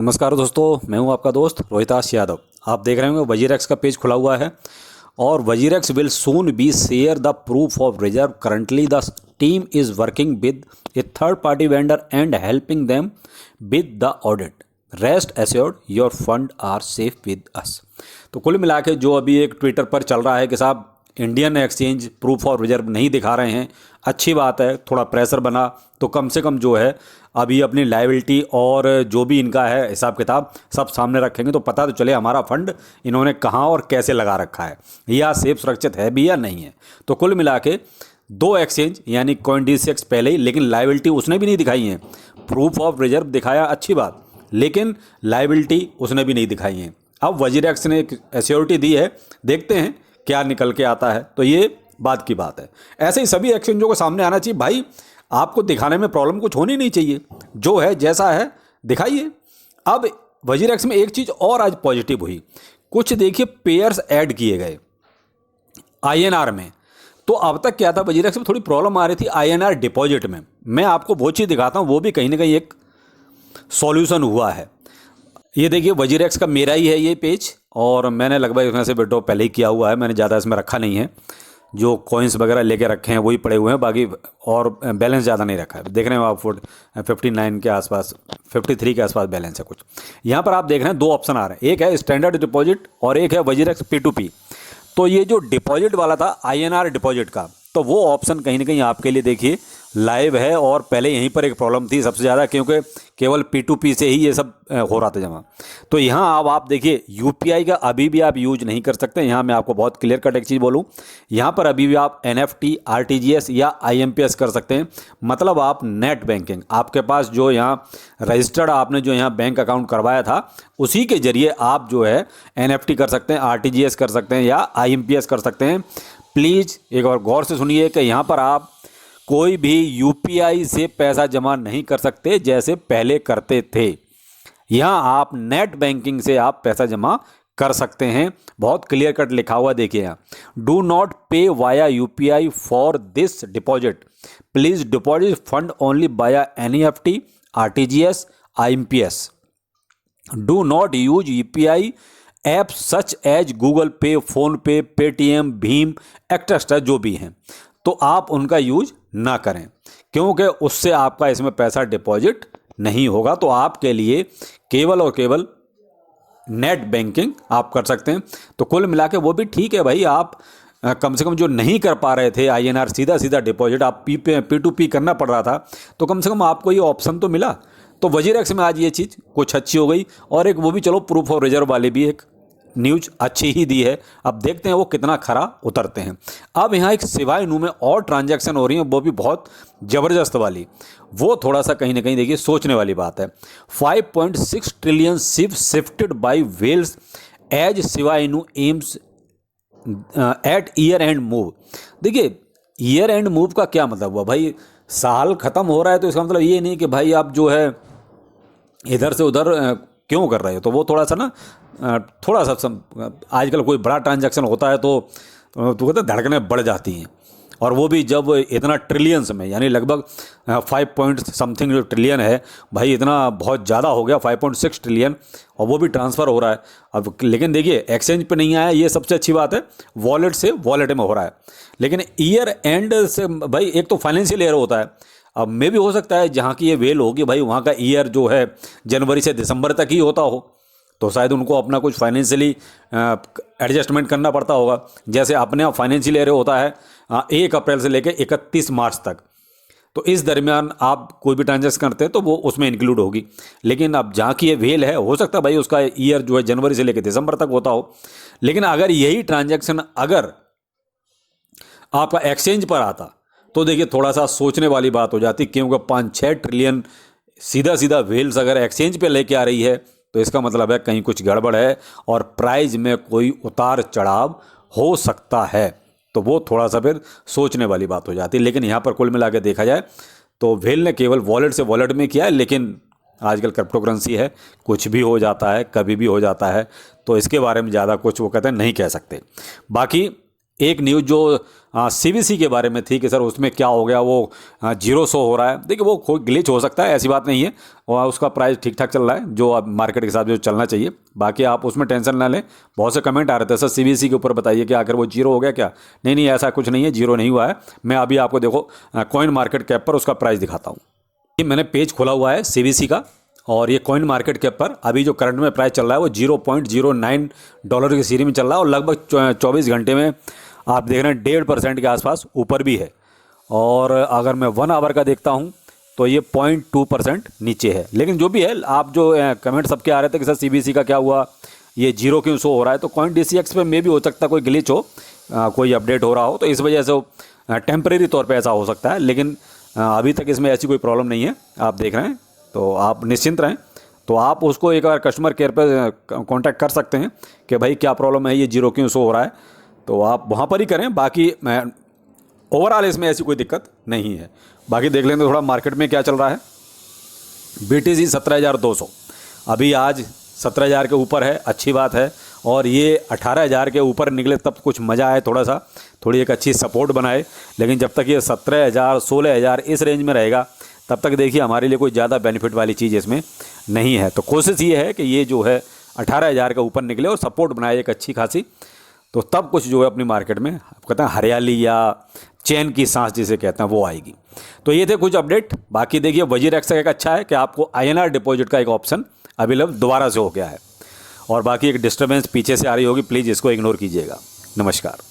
नमस्कार दोस्तों, मैं हूं आपका दोस्त रोहिताश यादव। आप देख रहे होंगे वजीरेक्स का पेज खुला हुआ है और WazirX will soon be share the proof of reserve. Currently the team is working with a third party vendor and helping them with the audit. Rest assured your fund are safe with us. तो कुल मिला के जो अभी एक Twitter पर चल रहा है कि साहब Indian exchange proof of reserve नहीं दिखा रहे हैं, अच्छी बात है, थोड़ा प्रेशर बना तो कम से कम जो है अभी अपनी लायबिलिटी और जो भी इनका है हिसाब किताब सब सामने रखेंगे तो पता तो चले हमारा फंड इन्होंने कहाँ और कैसे लगा रखा है, या सेफ सुरक्षित है भी या नहीं है। तो कुल मिला के दो एक्सचेंज यानी CoinDCX पहले ही, लेकिन लायबिलिटी उसने भी नहीं दिखाई है। प्रूफ ऑफ रिजर्व दिखाया, अच्छी बात, लेकिन लायबिलिटी उसने भी नहीं दिखाई है। अब वजीरेक्स ने एक एश्योरिटी दी है, देखते हैं क्या निकल के आता है। तो ये बात की बात है। ऐसे ही सभी एक्सचेंजों को सामने आना चाहिए भाई, आपको दिखाने में प्रॉब्लम कुछ होनी नहीं चाहिए, जो है जैसा है दिखाइए। अब वजीरेक्स में एक चीज़ और आज पॉजिटिव हुई, कुछ देखिए पेयर्स ऐड किए गए INR में। तो अब तक क्या था, वजीरेक्स में थोड़ी प्रॉब्लम आ रही थी INR डिपॉजिट में। मैं आपको वो चीज़ दिखाता हूँ, वो भी कहीं ना कहीं एक सॉल्यूशन हुआ है। ये देखिए वजीरेक्स का मेरा ही है ये पेज, और मैंने लगभग इसमें से विड्रॉ पहले ही किया हुआ है, मैंने ज़्यादा इसमें रखा नहीं है। जो कॉइन्स वगैरह लेके रखे हैं वही पड़े हुए हैं, बाकी और बैलेंस ज़्यादा नहीं रखा है। देख रहे हैं आप 59 के आसपास, 53 के आसपास बैलेंस है कुछ। यहाँ पर आप देख रहे हैं दो ऑप्शन आ रहे हैं, एक है स्टैंडर्ड डिपॉजिट और एक है वजीरेक्स P2P। तो ये जो डिपॉजिट वाला था INR डिपॉजिट का, तो वो ऑप्शन कहीं ना कहीं आपके लिए देखिए लाइव है। और पहले यहीं पर एक प्रॉब्लम थी सबसे ज़्यादा, क्योंकि केवल P2P से ही ये सब हो रहा था जमा। तो यहाँ अब आप देखिए UPI का अभी भी आप यूज नहीं कर सकते। यहाँ मैं आपको बहुत क्लियर कट एक चीज़ बोलूँ, यहाँ पर अभी भी आप NFT, RTGS या IMPS कर सकते हैं। मतलब आप नेट बैंकिंग, आपके पास जो यहाँ रजिस्टर्ड आपने जो यहाँ बैंक अकाउंट करवाया था उसी के जरिए आप जो है NFT कर सकते हैं, RTGS कर सकते हैं या IMPS कर सकते हैं। प्लीज़ एक और गौर से सुनिए कि यहाँ पर आप कोई भी UPI से पैसा जमा नहीं कर सकते जैसे पहले करते थे। यहाँ आप नेट बैंकिंग से आप पैसा जमा कर सकते हैं, बहुत क्लियर कट लिखा हुआ देखिए यहाँ, do not pay via UPI for this deposit, please deposit fund only via NEFT, RTGS, IMPS, do not use UPI app such as Google Pay, PhonePe, Paytm, भीम एक्स्ट्रा जो भी हैं, तो आप उनका यूज ना करें, क्योंकि उससे आपका इसमें पैसा डिपॉजिट नहीं होगा। तो आपके लिए केवल और केवल नेट बैंकिंग आप कर सकते हैं। तो कुल मिला के वो भी ठीक है भाई, आप कम से कम जो नहीं कर पा रहे थे INR सीधा सीधा डिपॉजिट, आप P2P करना पड़ रहा था, तो कम से कम आपको ये ऑप्शन तो मिला। तो वजीरेक्स में आज ये चीज़ कुछ अच्छी हो गई। और एक वो भी चलो प्रूफ ऑफ रिजर्व वाले भी एक न्यूज अच्छी ही दी है, अब देखते हैं वो कितना खरा उतरते हैं। अब यहाँ एक सिवाय नू में और ट्रांजैक्शन हो रही है, वो भी बहुत ज़बरदस्त वाली, वो थोड़ा सा कहीं ना कहीं देखिए सोचने वाली बात है। 5.6 trillion shifted by whales as सिवाय new aims at year end move. देखिए ईयर एंड मूव का क्या मतलब हुआ भाई, साल खत्म हो रहा है तो इसका मतलब ये नहीं कि भाई आप जो है इधर से उधर क्यों कर रहे हो। तो वो थोड़ा सा ना थोड़ा सा आजकल कोई बड़ा ट्रांजैक्शन होता है तो कहते हैं धड़कनें बढ़ जाती हैं, और वो भी जब इतना ट्रिलियंस में, यानी लगभग 5 पॉइंट समथिंग जो ट्रिलियन है भाई, इतना बहुत ज़्यादा हो गया 5.6 ट्रिलियन, और वो भी ट्रांसफ़र हो रहा है। अब लेकिन देखिए एक्सचेंज पे नहीं आया, ये सबसे अच्छी बात है, वॉलेट से वॉलेट में हो रहा है। लेकिन ईयर एंड से भाई एक तो फाइनेंशियल ईयर होता है, अब मे भी हो सकता है जहाँ की ये वेल होगी भाई वहाँ का ईयर जो है जनवरी से दिसंबर तक ही होता हो, तो शायद उनको अपना कुछ फाइनेंशियली एडजस्टमेंट करना पड़ता होगा। जैसे अपने यहाँ फाइनेंशियल ईयर होता है 1 अप्रैल से लेकर 31 मार्च तक, तो इस दरमियान आप कोई भी ट्रांजैक्शन करते हैं तो वो उसमें इंक्लूड होगी। लेकिन अब जहाँ की ये वेल है, हो सकता है भाई उसका ईयर जो है जनवरी से लेकर दिसंबर तक होता हो। लेकिन अगर यही ट्रांजैक्शन अगर आपका एक्सचेंज पर आता तो देखिए थोड़ा सा सोचने वाली बात हो जाती, क्योंकि 5-6 ट्रिलियन सीधा सीधा वेल्स अगर एक्सचेंज पे लेके आ रही है तो इसका मतलब है कहीं कुछ गड़बड़ है और प्राइस में कोई उतार चढ़ाव हो सकता है। तो वो थोड़ा सा फिर सोचने वाली बात हो जाती है। लेकिन यहाँ पर कुल मिला के देखा जाए तो वेल ने केवल वॉलेट से वॉलेट में किया है, लेकिन आजकल क्रिप्टो करेंसी है, कुछ भी हो जाता है, कभी भी हो जाता है, तो इसके बारे में ज़्यादा कुछ वो कहते हैं नहीं कह सकते। बाकी एक न्यूज़ जो CBC के बारे में थी कि सर उसमें क्या हो गया, वो 0 शो हो रहा है। देखिए वो कोई ग्लिच हो सकता है, ऐसी बात नहीं है, और उसका प्राइस ठीक ठाक चल रहा है जो अब मार्केट के हिसाब से जो चलना चाहिए। बाकी आप उसमें टेंशन ना लें। बहुत से कमेंट आ रहे थे सर CBC के ऊपर बताइए कि आखिर वो 0 हो गया क्या। नहीं नहीं, ऐसा कुछ नहीं है, 0 नहीं हुआ है। मैं अभी आपको देखो कॉइन मार्केट कैप पर उसका प्राइस दिखाता हूँ। ये मैंने पेज खोला हुआ है CBC का, और ये कॉइन मार्केट कैप पर अभी जो करंट में प्राइस चल रहा है वो $0.09 की सीरीज में चल रहा है, और लगभग 24 घंटे में आप देख रहे हैं 1.5% के आसपास ऊपर भी है। और अगर मैं 1 आवर का देखता हूँ तो ये 0.2% नीचे है। लेकिन जो भी है, आप जो कमेंट सबके आ रहे थे कि सर CBC का क्या हुआ, ये 0 क्यों शो हो रहा है, तो कॉइन DCX पे मे भी हो सकता है कोई ग्लिच हो, कोई अपडेट हो रहा हो, तो इस वजह से टेम्परेरी तौर पे ऐसा हो सकता है। लेकिन अभी तक इसमें ऐसी कोई प्रॉब्लम नहीं है, आप देख रहे हैं, तो आप निश्चिंत रहें। तो आप उसको एक बार कस्टमर केयर पर कांटेक्ट कर सकते हैं कि भाई क्या प्रॉब्लम है, ये 0 क्यों शो हो रहा है, तो आप वहाँ पर ही करें। बाकी मैं ओवरऑल इसमें ऐसी कोई दिक्कत नहीं है। बाकी देख लेंगे थोड़ा मार्केट में क्या चल रहा है। BTC 17,200 अभी आज 17,000 के ऊपर है, अच्छी बात है। और ये 18,000 के ऊपर निकले तब कुछ मज़ा आए, थोड़ी एक अच्छी सपोर्ट बनाए। लेकिन जब तक ये 17,000 16,000 इस रेंज में रहेगा तब तक देखिए हमारे लिए कोई ज़्यादा बेनिफिट वाली चीज़ इसमें नहीं है। तो कोशिश ये है कि ये जो है 18,000 के ऊपर निकले और सपोर्ट बनाए एक अच्छी खासी, तो तब कुछ जो है अपनी मार्केट में कहते हैं हरियाली या चैन की सांस जिसे कहते हैं वो आएगी। तो ये थे कुछ अपडेट। बाकी देखिए वजीरेक्स का एक अच्छा है कि आपको INR डिपॉजिट का एक ऑप्शन अवेलेबल दोबारा से हो गया है। और बाकी एक डिस्टर्बेंस पीछे से आ रही होगी, प्लीज़ इसको इग्नोर कीजिएगा। नमस्कार।